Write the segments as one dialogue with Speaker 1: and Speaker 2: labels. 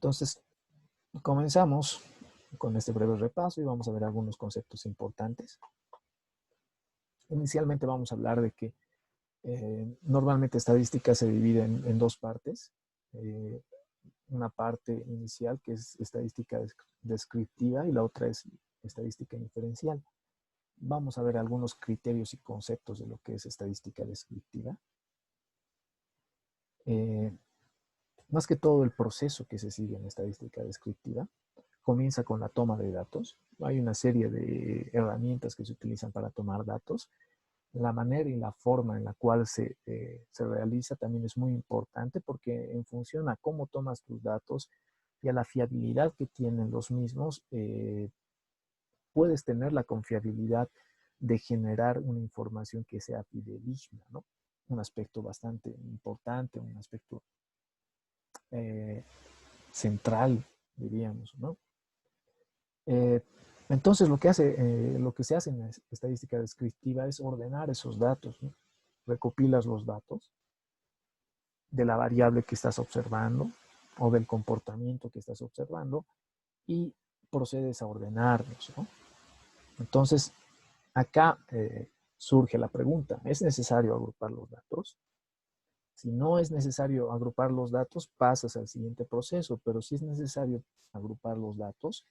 Speaker 1: Entonces, comenzamos con este breve repaso y vamos a ver algunos conceptos importantes. Inicialmente vamos a hablar de que normalmente estadística se divide en dos partes. Una parte inicial que es estadística descriptiva y la otra es estadística inferencial. Vamos a ver algunos criterios y conceptos de lo que es estadística descriptiva. Más que todo el proceso que se sigue en estadística descriptiva comienza con la toma de datos. Hay una serie de herramientas que se utilizan para tomar datos. La manera y la forma en la cual se realiza también es muy importante porque en función a cómo tomas tus datos y a la fiabilidad que tienen los mismos, puedes tener la confiabilidad de generar una información que sea fidedigna, ¿no? Un aspecto bastante importante, un aspecto central, diríamos, ¿no? Entonces, lo que se hace en estadística descriptiva es ordenar esos datos, ¿no? Recopilas los datos de la variable que estás observando o del comportamiento que estás observando y procedes a ordenarlos, ¿no? Entonces, acá surge la pregunta, ¿es necesario agrupar los datos? Si no es necesario agrupar los datos, pasas al siguiente proceso, pero si es necesario agrupar los datos,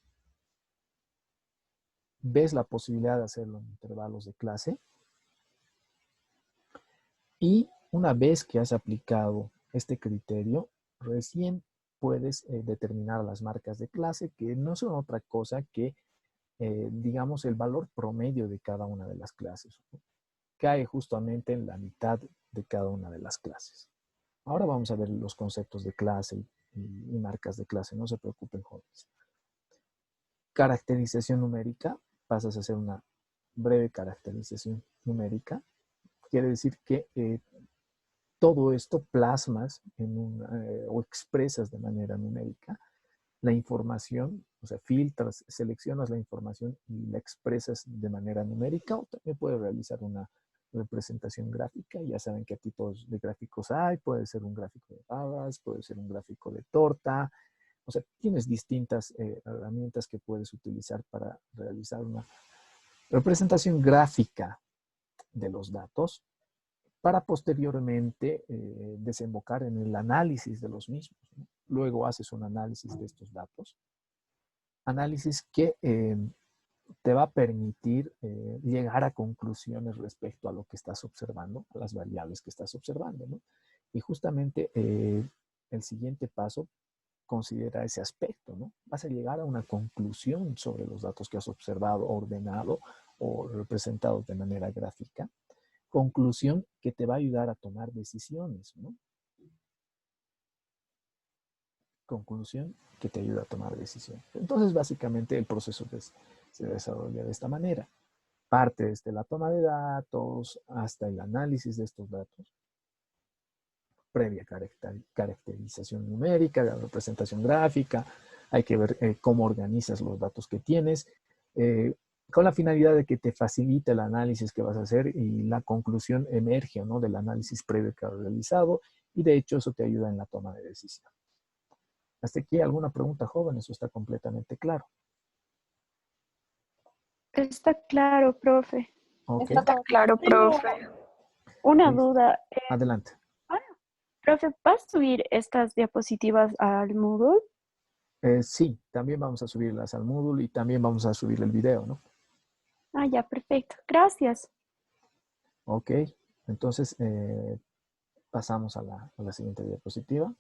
Speaker 1: ves la posibilidad de hacerlo en intervalos de clase y una vez que has aplicado este criterio, recién puedes determinar las marcas de clase, que no son otra cosa que, digamos, el valor promedio de cada una de las clases. Cae justamente en la mitad de cada una de las clases. Ahora vamos a ver los conceptos de clase y marcas de clase, no se preocupen, jóvenes. Caracterización numérica, pasas a hacer una breve caracterización numérica. Quiere decir que todo esto plasmas o expresas de manera numérica la información, o sea, filtras, seleccionas la información y la expresas de manera numérica, o también puedes realizar una representación gráfica. Ya saben qué tipos de gráficos hay, puede ser un gráfico de barras, puede ser un gráfico de torta, o sea, tienes distintas herramientas que puedes utilizar para realizar una representación gráfica de los datos para posteriormente desembocar en el análisis de los mismos, ¿no? Luego haces un análisis de estos datos, análisis que te va a permitir llegar a conclusiones respecto a lo que estás observando, a las variables que estás observando, ¿no? Y justamente el siguiente paso considera ese aspecto, ¿no? Vas a llegar a una conclusión sobre los datos que has observado, ordenado o representado de manera gráfica. Conclusión que te va a ayudar a tomar decisiones, ¿no? Conclusión que te ayuda a tomar decisiones. Entonces, básicamente, el proceso se desarrolla de esta manera. Parte desde la toma de datos hasta el análisis de estos datos, previa caracterización numérica, la representación gráfica, hay que ver cómo organizas los datos que tienes, con la finalidad de que te facilite el análisis que vas a hacer y la conclusión emerge, ¿no?, del análisis previo que has realizado, y de hecho eso te ayuda en la toma de decisión. ¿Hasta aquí alguna pregunta, joven? Eso está completamente claro.
Speaker 2: Está claro, profe.
Speaker 1: Ok.
Speaker 2: Está claro, profe. Una
Speaker 1: Listo.
Speaker 2: duda.
Speaker 1: Adelante.
Speaker 2: Profe, ¿vas a subir estas diapositivas al Moodle?
Speaker 1: Sí, también vamos a subirlas al Moodle y también vamos a subir el video, ¿no?
Speaker 2: Ah, ya, perfecto. Gracias.
Speaker 1: Ok, entonces pasamos a la siguiente diapositiva.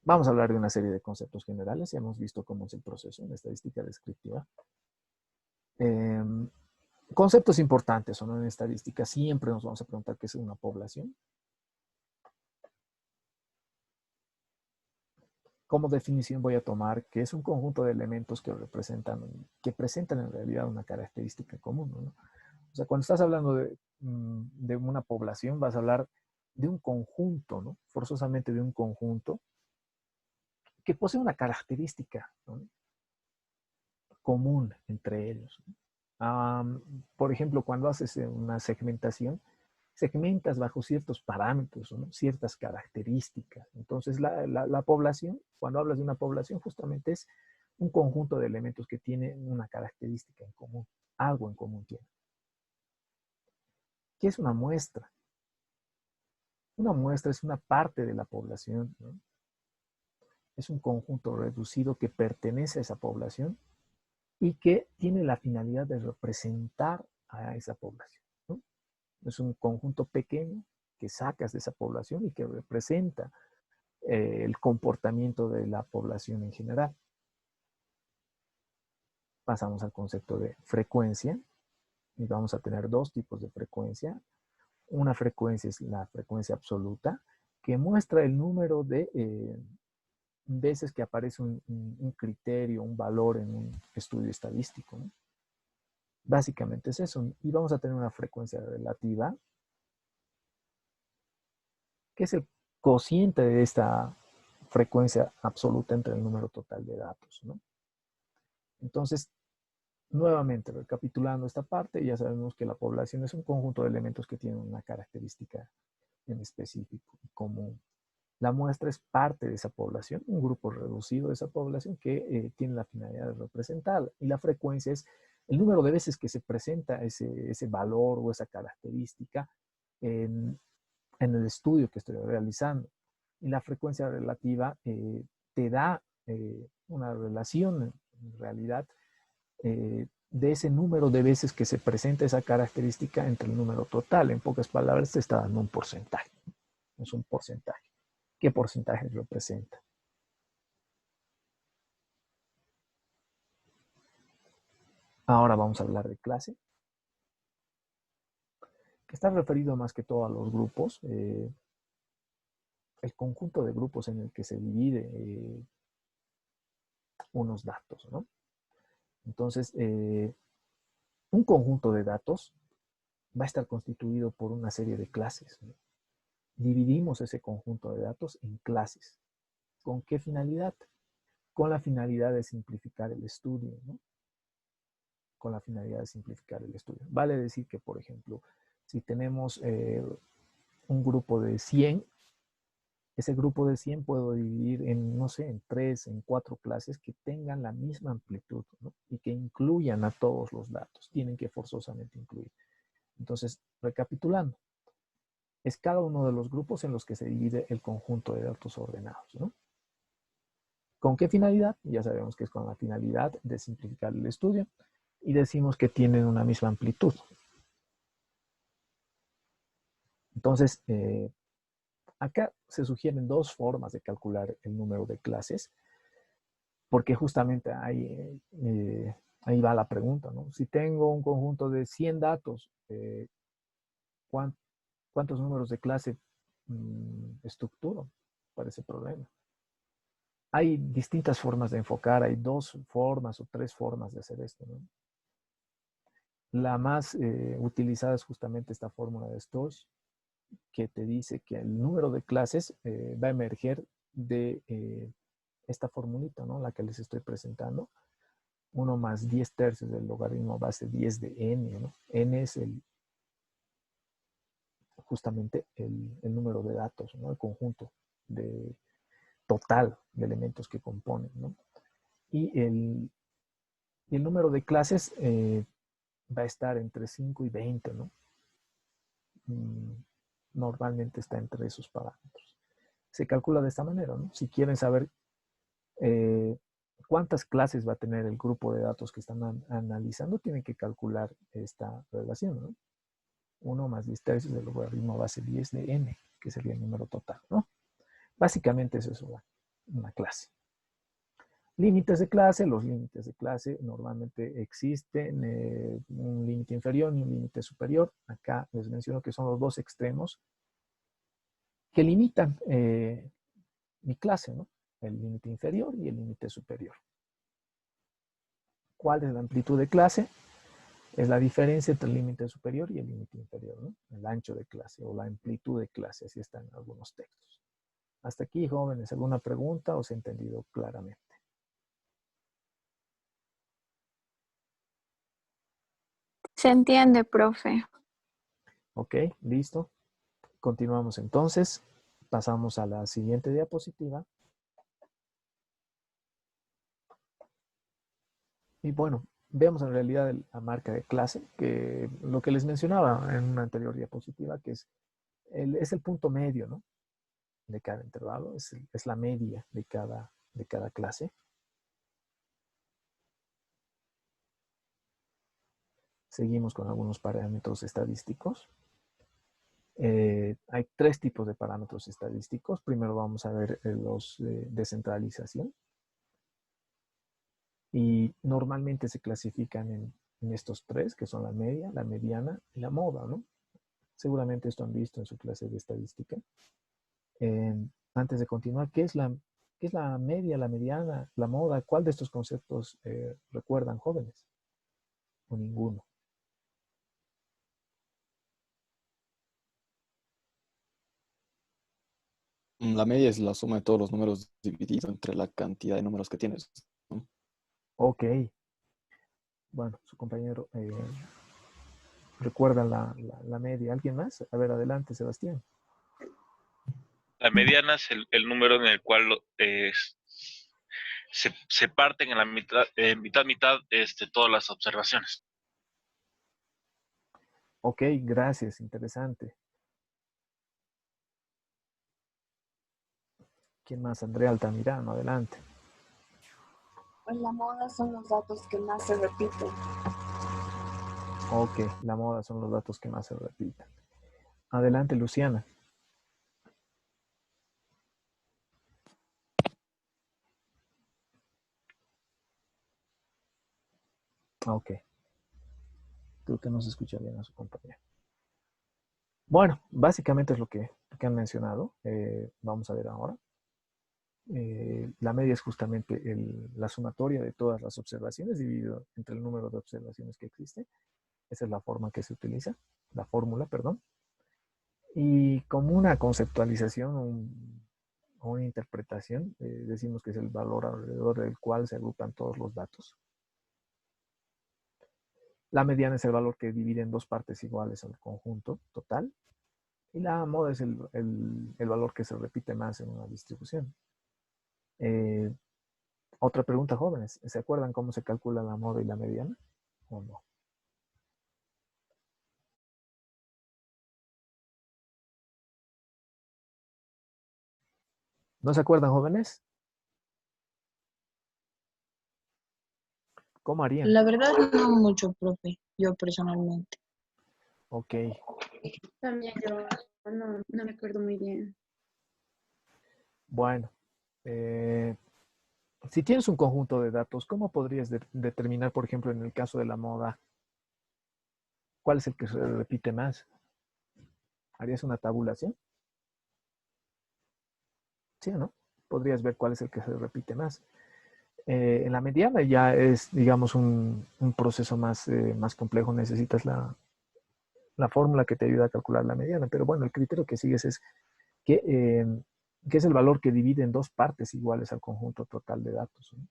Speaker 1: Vamos a hablar de una serie de conceptos generales. Ya hemos visto cómo es el proceso en estadística descriptiva. Conceptos importantes son en estadística. Siempre nos vamos a preguntar qué es una población. Como definición voy a tomar que es un conjunto de elementos que presentan en realidad una característica común, ¿no? O sea, cuando estás hablando de una población, vas a hablar de un conjunto, ¿no? Forzosamente de un conjunto que posee una característica, ¿no?, común entre ellos. Por ejemplo, cuando haces una segmentación, segmentas bajo ciertos parámetros, ¿no? Ciertas características. Entonces, la población, cuando hablas de una población, justamente es un conjunto de elementos que tienen una característica en común, algo en común tiene. ¿Qué es una muestra? Una muestra es una parte de la población, ¿no? Es un conjunto reducido que pertenece a esa población y que tiene la finalidad de representar a esa población, ¿no? Es un conjunto pequeño que sacas de esa población y que representa el comportamiento de la población en general. Pasamos al concepto de frecuencia y vamos a tener dos tipos de frecuencia. Una frecuencia es la frecuencia absoluta, que muestra el número de veces que aparece un criterio, un valor en un estudio estadístico, ¿no? Básicamente es eso. Y vamos a tener una frecuencia relativa, que es el cociente de esta frecuencia absoluta entre el número total de datos, ¿no? Entonces, nuevamente, recapitulando esta parte, ya sabemos que la población es un conjunto de elementos que tienen una característica en específico, como la muestra es parte de esa población, un grupo reducido de esa población que tiene la finalidad de representar. Y la frecuencia es el número de veces que se presenta ese valor o esa característica en el estudio que estoy realizando. Y la frecuencia relativa te da una relación, en realidad, de ese número de veces que se presenta esa característica entre el número total. En pocas palabras, te está dando un porcentaje. Es un porcentaje. ¿Qué porcentaje representa? Ahora vamos a hablar de clase, que está referido más que todo a los grupos, el conjunto de grupos en el que se divide unos datos, ¿no? Entonces, un conjunto de datos va a estar constituido por una serie de clases, ¿no? Dividimos ese conjunto de datos en clases. ¿Con qué finalidad? Con la finalidad de simplificar el estudio, ¿no? Con la finalidad de simplificar el estudio. Vale decir que, por ejemplo, si tenemos un grupo de 100, ese grupo de 100 puedo dividir en, no sé, en 3, en 4 clases que tengan la misma amplitud, ¿no? Y que incluyan a todos los datos. Tienen que forzosamente incluir. Entonces, recapitulando, es cada uno de los grupos en los que se divide el conjunto de datos ordenados, ¿no? ¿Con qué finalidad? Ya sabemos que es con la finalidad de simplificar el estudio y decimos que tienen una misma amplitud. Entonces, acá se sugieren dos formas de calcular el número de clases, porque justamente ahí va la pregunta, ¿no? Si tengo un conjunto de 100 datos, ¿cuántos números de clase estructuro para ese problema? Hay distintas formas de enfocar, hay dos formas o tres formas de hacer esto, ¿no? La más utilizada es justamente esta fórmula de Storch, que te dice que el número de clases va a emerger de esta formulita, ¿no? La que les estoy presentando. 1 más 10 tercios del logaritmo base 10 de n, ¿no? N es justamente el número de datos, ¿no? El conjunto total de elementos que componen, ¿no? Y el número de clases va a estar entre 5 y 20, ¿no? Normalmente está entre esos parámetros. Se calcula de esta manera, ¿no? Si quieren saber cuántas clases va a tener el grupo de datos que están analizando, tienen que calcular esta relación, ¿no? 1 más 10 tercios del logaritmo base 10 de n, que sería el número total, ¿no? Básicamente es eso, una clase. Límites de clase. Los límites de clase normalmente existen un límite inferior y un límite superior. Acá les menciono que son los dos extremos que limitan mi clase, ¿no? El límite inferior y el límite superior. ¿Cuál es la amplitud de clase? Es la diferencia entre el límite superior y el límite inferior, ¿no? El ancho de clase o la amplitud de clase, así está en algunos textos. Hasta aquí, jóvenes, ¿alguna pregunta o se ha entendido claramente?
Speaker 2: Se entiende, profe.
Speaker 1: Ok, listo. Continuamos entonces. Pasamos a la siguiente diapositiva. Y bueno, veamos en realidad la marca de clase, que lo que les mencionaba en una anterior diapositiva, que es el punto medio, ¿no? De cada intervalo, es la media de cada clase. Seguimos con algunos parámetros estadísticos. Hay tres tipos de parámetros estadísticos. Primero vamos a ver los de descentralización. Y normalmente se clasifican en estos tres, que son la media, la mediana y la moda, ¿no? Seguramente esto han visto en su clase de estadística. Antes de continuar, qué es la media, la mediana, la moda? ¿Cuál de estos conceptos recuerdan jóvenes? O ninguno.
Speaker 3: La media es la suma de todos los números dividido entre la cantidad de números que tienes, ¿no?
Speaker 1: Ok. Bueno, su compañero recuerda la media. ¿Alguien más? A ver, adelante, Sebastián.
Speaker 4: La mediana es el número en el cual se parten en la mitad, mitad, todas las observaciones.
Speaker 1: Ok, gracias, interesante. ¿Quién más? Andrea Altamirano, adelante.
Speaker 5: Pues la moda son los datos que más se repiten.
Speaker 1: Ok, la moda son los datos que más se repiten. Adelante, Luciana. Ok, creo que no se escucha bien a su compañero. Bueno, básicamente es lo que han mencionado. Vamos a ver ahora. La media es justamente la sumatoria de todas las observaciones dividido entre el número de observaciones que existe. Esa es la forma que se utiliza, la fórmula, perdón. Y como una conceptualización o una interpretación, decimos que es el valor alrededor del cual se agrupan todos los datos. La mediana es el valor que divide en dos partes iguales al conjunto total. Y la moda es el valor que se repite más en una distribución. Otra pregunta, jóvenes. ¿Se acuerdan cómo se calcula la moda y la mediana? ¿O no? ¿No se acuerdan, jóvenes? ¿Cómo harían?
Speaker 6: La verdad no mucho, profe, yo personalmente.
Speaker 1: Ok.
Speaker 2: También yo no me acuerdo muy bien.
Speaker 1: Bueno. Si tienes un conjunto de datos, ¿cómo podrías determinar, por ejemplo, en el caso de la moda, cuál es el que se repite más? ¿Harías una tabulación? ¿Sí o no? Podrías ver cuál es el que se repite más. En la mediana ya es, digamos, un proceso más complejo. Necesitas la fórmula que te ayuda a calcular la mediana. Pero bueno, el criterio que sigues es que es el valor que divide en dos partes iguales al conjunto total de datos, ¿no?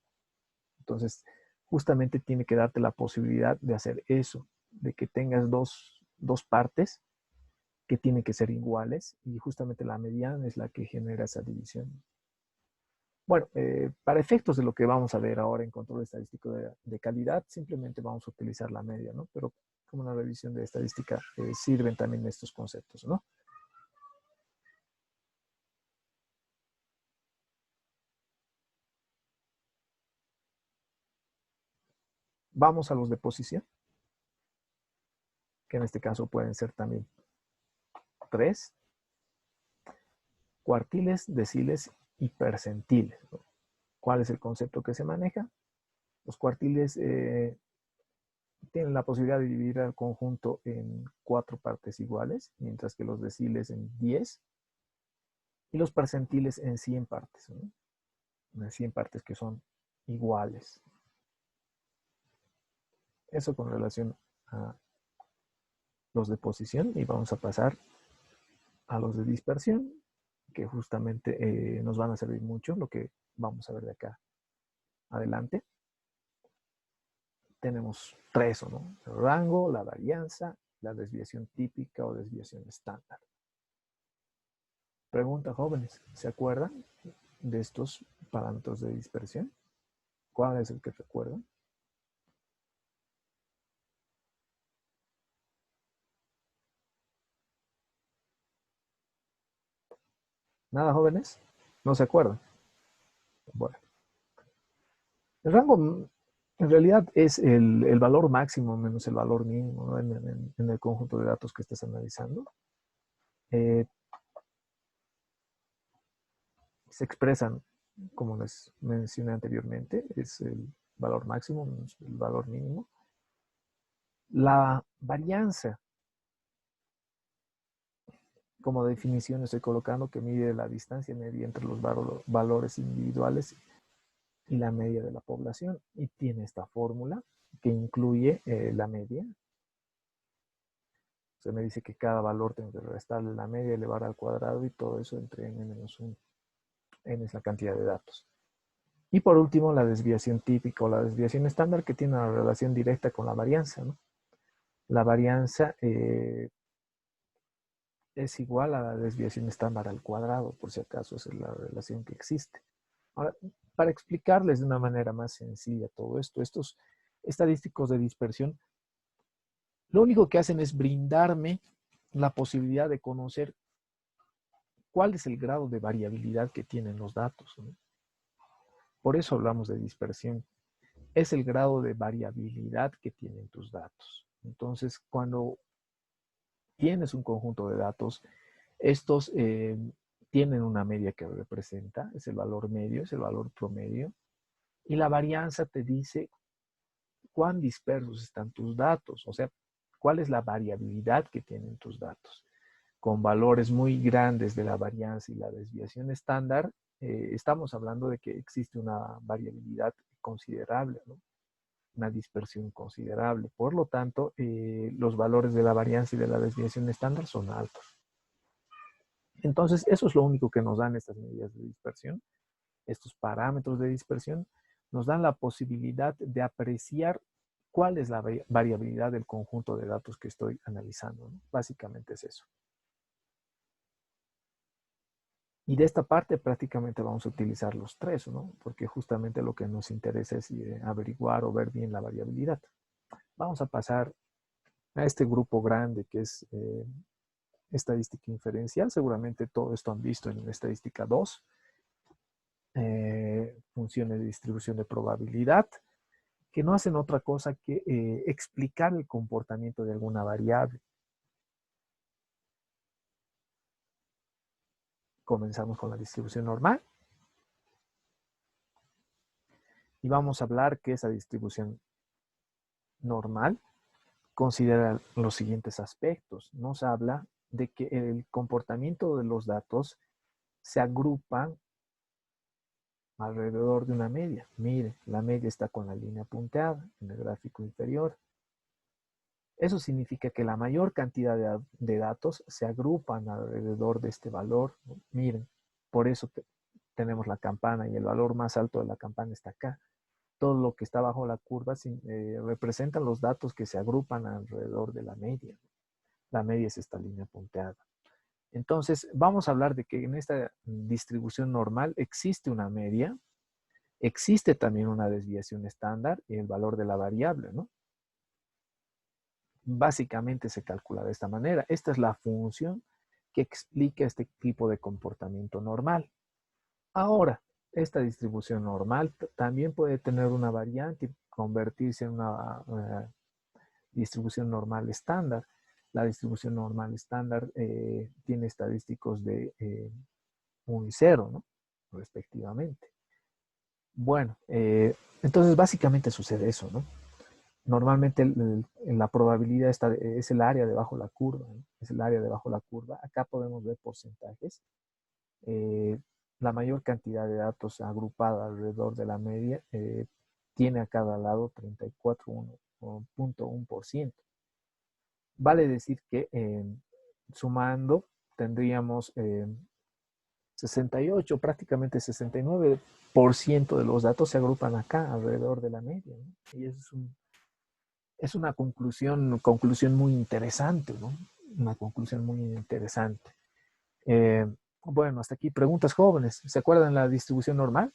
Speaker 1: Entonces, justamente tiene que darte la posibilidad de hacer eso, de que tengas dos partes que tienen que ser iguales y justamente la mediana es la que genera esa división. Bueno, para efectos de lo que vamos a ver ahora en control estadístico de calidad, simplemente vamos a utilizar la media, ¿no? Pero como una revisión de estadística sirven también estos conceptos, ¿no? Vamos a los de posición, que en este caso pueden ser también 3, cuartiles, deciles y percentiles, ¿no? ¿Cuál es el concepto que se maneja? Los cuartiles tienen la posibilidad de dividir al conjunto en 4 partes iguales, mientras que los deciles en 10 y los percentiles en 100 partes, ¿no? En 100 partes que son iguales. Eso con relación a los de posición y vamos a pasar a los de dispersión, que justamente nos van a servir mucho, lo que vamos a ver de acá adelante. Tenemos 3, ¿no? El rango, la varianza la desviación típica o desviación estándar. Pregunta, jóvenes, ¿se acuerdan de estos parámetros de dispersión? ¿Cuál es el que recuerdan? ¿Nada, jóvenes? ¿No se acuerdan? Bueno. El rango en realidad es el valor máximo menos el valor mínimo, ¿no? en el conjunto de datos que estés analizando. Se expresan, como les mencioné anteriormente, es el valor máximo menos el valor mínimo. La varianza, como definición estoy colocando que mide la distancia media entre los valores individuales y la media de la población, y tiene esta fórmula que incluye la media. Se me dice que cada valor tengo que restarle la media, elevar al cuadrado y todo eso entre n menos 1. N es la cantidad de datos. Y por último, la desviación típica o la desviación estándar, que tiene una relación directa con la varianza, ¿no? La varianza es igual a la desviación estándar al cuadrado, por si acaso, esa es la relación que existe. Ahora, para explicarles de una manera más sencilla todo esto, estos estadísticos de dispersión, lo único que hacen es brindarme la posibilidad de conocer cuál es el grado de variabilidad que tienen los datos, ¿no? Por eso hablamos de dispersión. Es el grado de variabilidad que tienen tus datos. Entonces, cuando tienes un conjunto de datos, estos tienen una media que representa, es el valor medio, es el valor promedio, y la varianza te dice cuán dispersos están tus datos, o sea, cuál es la variabilidad que tienen tus datos. Con valores muy grandes de la varianza y la desviación estándar, estamos hablando de que existe una variabilidad considerable, ¿no? Una dispersión considerable. Por lo tanto, los valores de la varianza y de la desviación estándar son altos. Entonces, eso es lo único que nos dan estas medidas de dispersión. Estos parámetros de dispersión nos dan la posibilidad de apreciar cuál es la variabilidad del conjunto de datos que estoy analizando, ¿no? Básicamente es eso. Y de esta parte prácticamente vamos a utilizar los tres, ¿no? Porque justamente lo que nos interesa es averiguar o ver bien la variabilidad. Vamos a pasar a este grupo grande que es estadística inferencial. Seguramente todo esto han visto en estadística 2. Funciones de distribución de probabilidad, que no hacen otra cosa que explicar el comportamiento de alguna variable. Comenzamos con la distribución normal. Y vamos a hablar que esa distribución normal considera los siguientes aspectos. Nos habla de que el comportamiento de los datos se agrupan alrededor de una media. Mire, la media está con la línea punteada en el gráfico inferior. Eso significa que la mayor cantidad de datos se agrupan alrededor de este valor, ¿no? Miren, por eso tenemos la campana y el valor más alto de la campana está acá. Todo lo que está bajo la curva representan los datos que se agrupan alrededor de la media. La media es esta línea punteada. Entonces, vamos a hablar de que en esta distribución normal existe una media, existe también una desviación estándar y el valor de la variable, ¿no? Básicamente se calcula de esta manera. Esta es la función que explica este tipo de comportamiento normal. Ahora, esta distribución normal también puede tener una variante y convertirse en una distribución normal estándar. La distribución normal estándar tiene estadísticos de 1 y 0, ¿no? Respectivamente. Bueno, entonces básicamente sucede eso, ¿no? Normalmente la probabilidad es el área debajo de la curva, ¿no? Es el área debajo de la curva. Acá podemos ver porcentajes. La mayor cantidad de datos agrupada alrededor de la media tiene a cada lado 34.1%. Vale decir que sumando tendríamos 68, prácticamente 69% de los datos se agrupan acá alrededor de la media, ¿no? Y eso es Es una conclusión muy interesante, ¿no? Una conclusión muy interesante. Bueno, hasta aquí preguntas jóvenes. ¿Se acuerdan la distribución normal?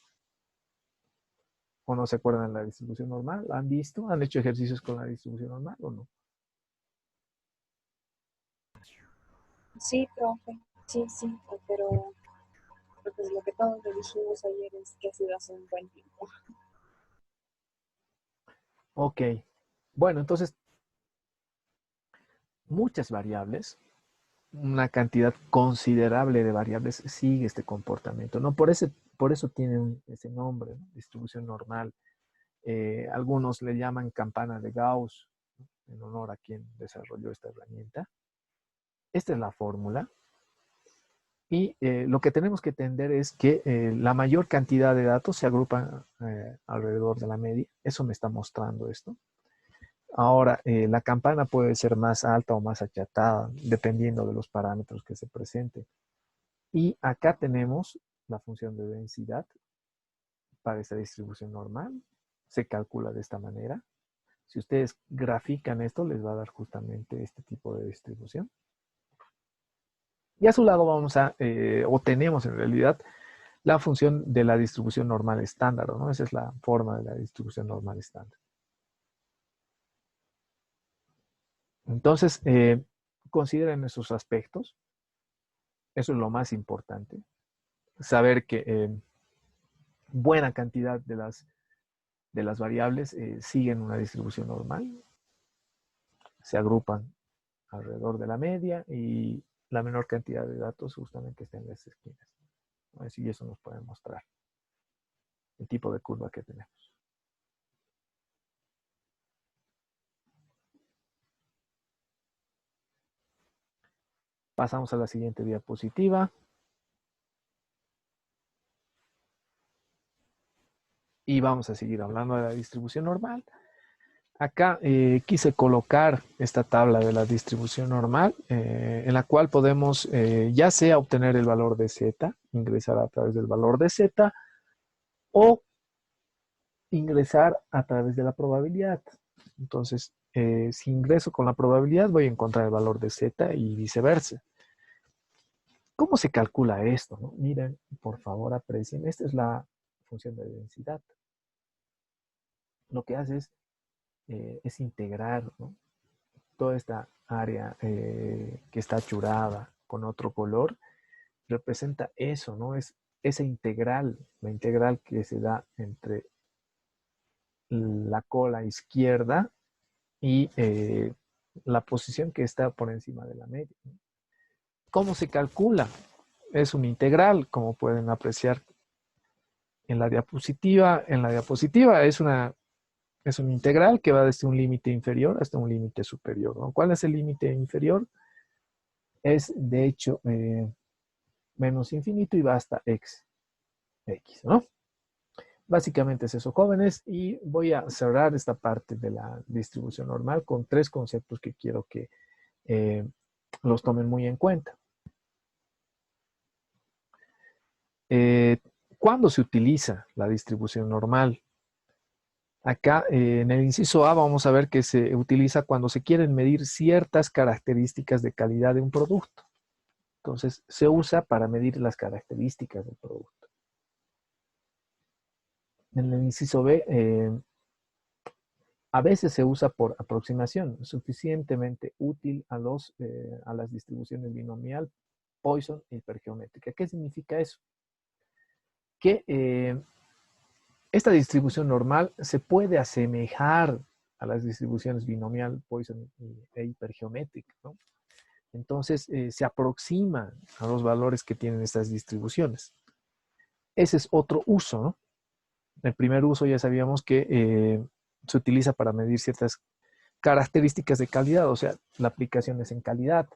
Speaker 1: ¿O no se acuerdan la distribución normal? ¿Han visto? ¿Han hecho ejercicios con la distribución normal o no?
Speaker 5: Sí, profe. Sí, sí, pero pues lo que todos le dijimos ayer es que ha sido hace un buen tiempo.
Speaker 1: Ok. Bueno, entonces, muchas variables, una cantidad considerable de variables sigue este comportamiento, ¿no? Por eso tiene ese nombre, ¿no? Distribución normal. Algunos le llaman campana de Gauss, ¿no? En honor a quien desarrolló esta herramienta. Esta es la fórmula. Y lo que tenemos que entender es que la mayor cantidad de datos se agrupan alrededor de la media. Eso me está mostrando esto. Ahora, la campana puede ser más alta o más achatada, dependiendo de los parámetros que se presenten. Y acá tenemos la función de densidad para esta distribución normal. Se calcula de esta manera. Si ustedes grafican esto, les va a dar justamente este tipo de distribución. Y a su lado vamos a, o tenemos en realidad, la función de la distribución normal estándar, ¿no? Esa es la forma de la distribución normal estándar. Entonces, consideren esos aspectos. Eso es lo más importante. Saber que buena cantidad de las variables siguen una distribución normal. Se agrupan alrededor de la media y la menor cantidad de datos justamente está en las esquinas. Así eso nos puede mostrar el tipo de curva que tenemos. Pasamos a la siguiente diapositiva. Y vamos a seguir hablando de la distribución normal. Acá quise colocar esta tabla de la distribución normal, en la cual podemos ya sea obtener el valor de z, ingresar a través del valor de z, o ingresar a través de la probabilidad. Entonces, si ingreso con la probabilidad, voy a encontrar el valor de z y viceversa. ¿Cómo se calcula esto, no? Miren, por favor, aprecien. Esta es la función de densidad. Lo que hace es integrar, ¿no? Toda esta área que está achurada con otro color, representa eso, ¿no? Es esa integral, la integral que se da entre la cola izquierda y la posición que está por encima de la media, ¿no? ¿Cómo se calcula? Es una integral, como pueden apreciar en la diapositiva. En la diapositiva es una integral que va desde un límite inferior hasta un límite superior, ¿no? ¿Cuál es el límite inferior? Es, de hecho, menos infinito y va hasta x, ¿no? Básicamente es eso, jóvenes, y voy a cerrar esta parte de la distribución normal con tres conceptos que quiero que los tomen muy en cuenta. ¿Cuándo se utiliza la distribución normal? Acá en el inciso A vamos a ver que se utiliza cuando se quieren medir ciertas características de calidad de un producto. Entonces, se usa para medir las características del producto. En el inciso B, a veces se usa por aproximación, suficientemente útil a las distribuciones binomial, Poisson e hipergeométrica. ¿Qué significa eso? Que esta distribución normal se puede asemejar a las distribuciones binomial, Poisson e hipergeométrica, ¿no? Entonces, se aproxima a los valores que tienen estas distribuciones. Ese es otro uso, ¿no? El primer uso ya sabíamos que se utiliza para medir ciertas características de calidad, o sea, la aplicación es en calidad.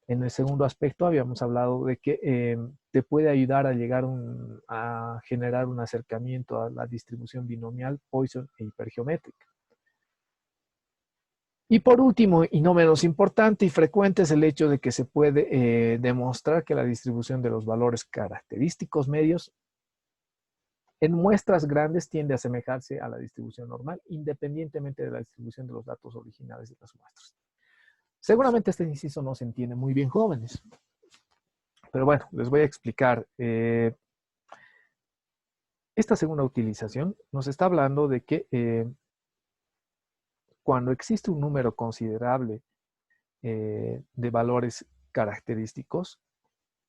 Speaker 1: En el segundo aspecto habíamos hablado de que te puede ayudar a llegar a generar un acercamiento a la distribución binomial, Poisson e hipergeométrica. Y por último, y no menos importante y frecuente, es el hecho de que se puede demostrar que la distribución de los valores característicos medios En muestras grandes tiende a asemejarse a la distribución normal, independientemente de la distribución de los datos originales de las muestras. Seguramente este inciso no se entiende muy bien, jóvenes. Pero bueno, les voy a explicar. Esta segunda utilización nos está hablando de que cuando existe un número considerable de valores característicos,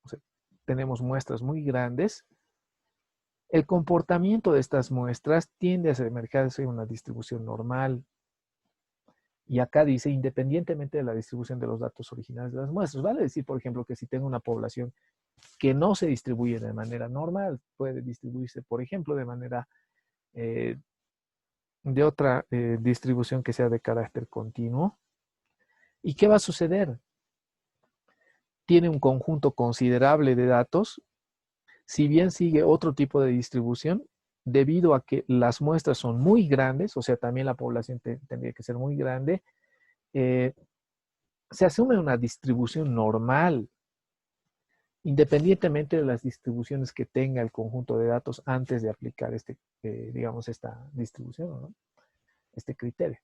Speaker 1: o sea, tenemos muestras muy grandes, el comportamiento de estas muestras tiende a asemejarse a una distribución normal. Y acá dice, independientemente de la distribución de los datos originales de las muestras. Vale decir, por ejemplo, que si tengo una población que no se distribuye de manera normal, puede distribuirse, por ejemplo, de manera de otra distribución que sea de carácter continuo. ¿Y qué va a suceder? Tiene un conjunto considerable de datos, si bien sigue otro tipo de distribución, debido a que las muestras son muy grandes, o sea, también la población tendría que ser muy grande, se asume una distribución normal, independientemente de las distribuciones que tenga el conjunto de datos antes de aplicar digamos, esta distribución, ¿no? Este criterio.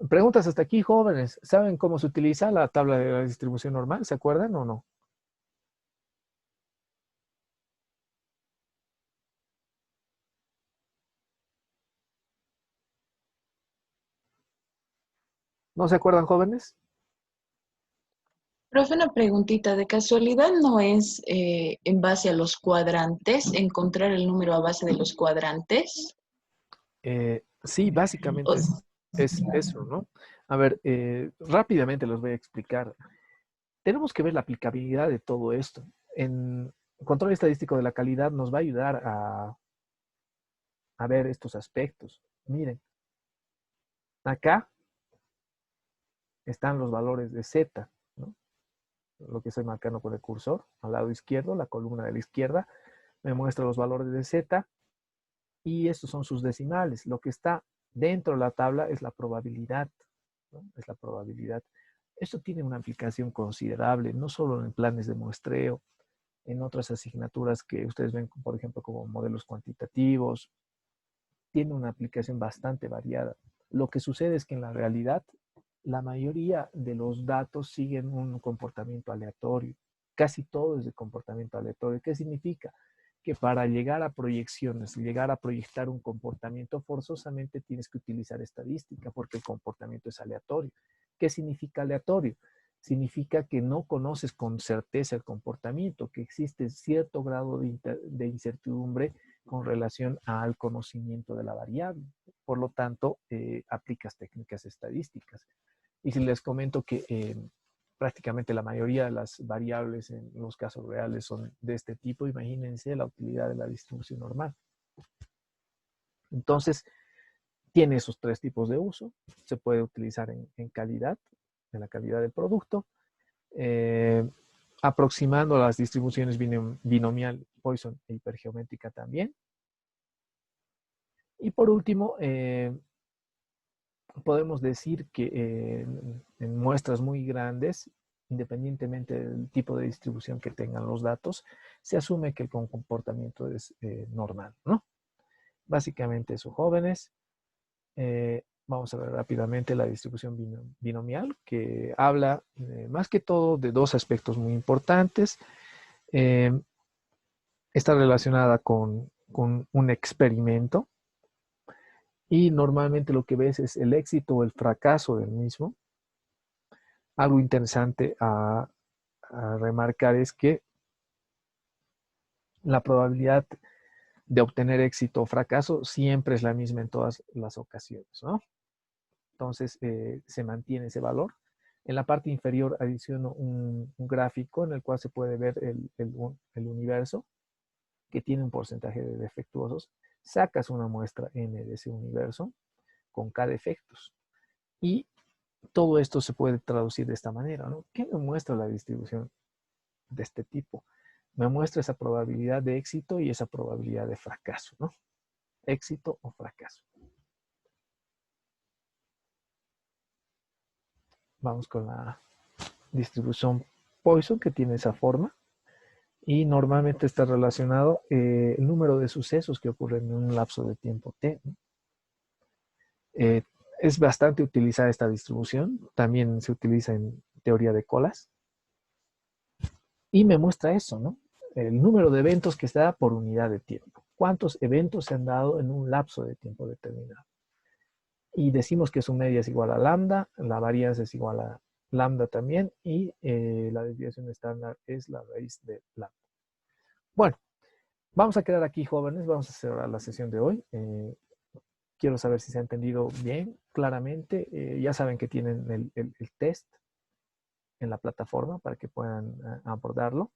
Speaker 1: Preguntas hasta aquí, jóvenes. ¿Saben cómo se utiliza la tabla de la distribución normal? ¿Se acuerdan o no? ¿No se acuerdan, jóvenes?
Speaker 6: Profe, una preguntita, ¿de casualidad no es en base a los cuadrantes, encontrar el número a base de los cuadrantes?
Speaker 1: Sí, básicamente
Speaker 6: O-
Speaker 1: es eso, ¿no? A ver, rápidamente los voy a explicar. Tenemos que ver la aplicabilidad de todo esto. En control estadístico de la calidad nos va a ayudar a ver estos aspectos. Miren, acá están los valores de Z, ¿no? Lo que estoy marcando con el cursor. Al lado izquierdo, la columna de la izquierda, me muestra los valores de Z y estos son sus decimales. Lo que está dentro de la tabla es la probabilidad, ¿no? Es la probabilidad. Esto tiene una aplicación considerable, no solo en planes de muestreo, en otras asignaturas que ustedes ven, por ejemplo, como modelos cuantitativos. Tiene una aplicación bastante variada. Lo que sucede es que en la realidad, la mayoría de los datos siguen un comportamiento aleatorio. Casi todo es de comportamiento aleatorio. ¿Qué significa? Que para llegar a proyecciones, llegar a proyectar un comportamiento, forzosamente tienes que utilizar estadística porque el comportamiento es aleatorio. ¿Qué significa aleatorio? Significa que no conoces con certeza el comportamiento, que existe cierto grado de incertidumbre con relación al conocimiento de la variable. Por lo tanto, aplicas técnicas estadísticas. Y si les comento que prácticamente la mayoría de las variables en los casos reales son de este tipo, imagínense la utilidad de la distribución normal. Entonces, tiene esos tres tipos de uso. Se puede utilizar en calidad, en la calidad del producto, aproximando las distribuciones binomial, Poisson e hipergeométrica también. Y por último, podemos decir que en muestras muy grandes, independientemente del tipo de distribución que tengan los datos, se asume que el comportamiento es normal, ¿no? Básicamente eso, jóvenes. Vamos a ver rápidamente la distribución binomial, que habla más que todo de dos aspectos muy importantes. Está relacionada con un experimento y normalmente lo que ves es el éxito o el fracaso del mismo. Algo interesante a remarcar es que la probabilidad de obtener éxito o fracaso siempre es la misma en todas las ocasiones, ¿no? Entonces, se mantiene ese valor. En la parte inferior adiciono un gráfico en el cual se puede ver el universo, que tiene un porcentaje de defectuosos. Sacas una muestra n de ese universo con k defectos. Y todo esto se puede traducir de esta manera, ¿no? ¿Qué me muestra la distribución de este tipo? Me muestra esa probabilidad de éxito y esa probabilidad de fracaso, ¿no? Éxito o fracaso. Vamos con la distribución Poisson, que tiene esa forma. y normalmente está relacionado el número de sucesos que ocurren en un lapso de tiempo t, ¿no? Es bastante utilizada esta distribución, también se utiliza en teoría de colas, y me muestra eso, ¿no? El número de eventos que se da por unidad de tiempo. ¿Cuántos eventos se han dado en un lapso de tiempo determinado? Y decimos que su media es igual a lambda, la varianza es igual a lambda también, y la desviación estándar es la raíz de lambda. Bueno, vamos a quedar aquí, jóvenes, vamos a cerrar la sesión de hoy. Quiero saber si se ha entendido bien, claramente. Ya saben que tienen el test en la plataforma para que puedan abordarlo.